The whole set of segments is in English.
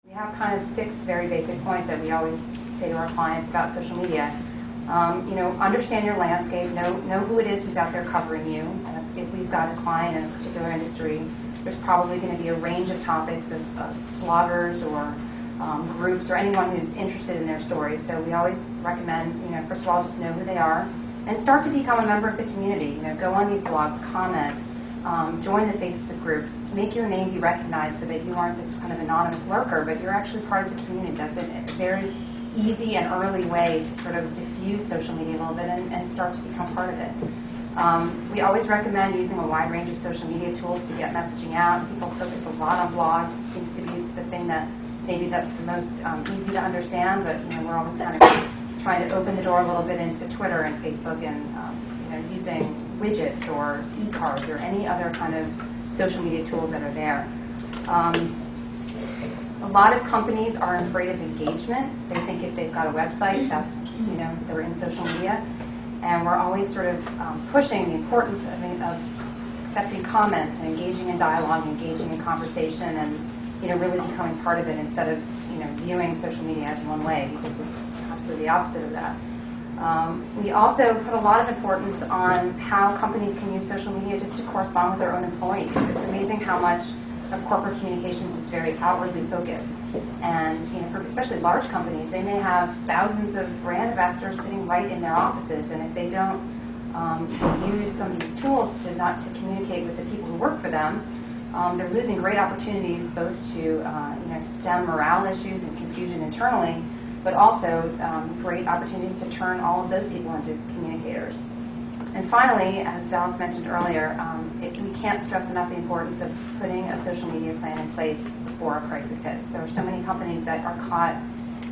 We have kind of 6 very basic points that we always say to our clients about social media. Understand your landscape, know who it is who's out there covering you. If we've got a client in a particular industry, there's probably going to be a range of topics of bloggers or groups or anyone who's interested in their story. So we always recommend, first of all, just know who they are and start to become a member of the community. Go on these blogs, comment, join the Facebook groups, make your name be recognized so that you aren't this kind of anonymous lurker, but you're actually part of the community. That's a very easy and early way to sort of diffuse social media a little bit and start to become part of it. We always recommend using a wide range of social media tools to get messaging out. People focus a lot on blogs. It seems to be the thing that maybe that's the most easy to understand, but we're always kind of trying to open the door a little bit into Twitter and Facebook and using widgets or e-cards or any other kind of social media tools that are there. A lot of companies are afraid of engagement. They think if they've got a website, that's, they're in social media. And we're always sort of pushing the importance of accepting comments and engaging in dialogue, engaging in conversation, and really becoming part of it instead of viewing social media as one way, because it's absolutely the opposite of that. We also put a lot of importance on how companies can use social media just to correspond with their own employees. It's amazing how much of corporate communications is very outwardly focused. And for especially large companies, they may have thousands of brand ambassadors sitting right in their offices, and if they don't use some of these tools to communicate with the people who work for them, they're losing great opportunities both to stem morale issues and confusion internally, but also great opportunities to turn all of those people into communicators. And finally, as Dallas mentioned earlier, we can't stress enough the importance of putting a social media plan in place before a crisis hits. There are so many companies that are caught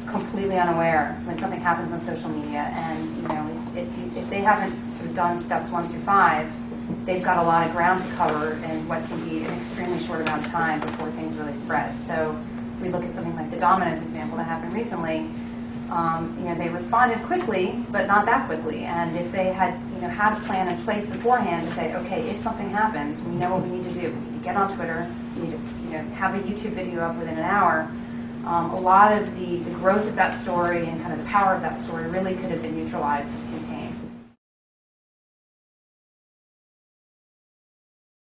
completely unaware when something happens on social media, and if they haven't sort of done steps 1 through 5, they've got a lot of ground to cover in what can be an extremely short amount of time before things really spread. So if we look at something like the Domino's example that happened recently, they responded quickly, but not that quickly. And if they had, had a plan in place beforehand to say, okay, if something happens, we know what we need to do. We need to get on Twitter. We need to, have a YouTube video up within an hour. A lot of the growth of that story and kind of the power of that story really could have been neutralized and contained.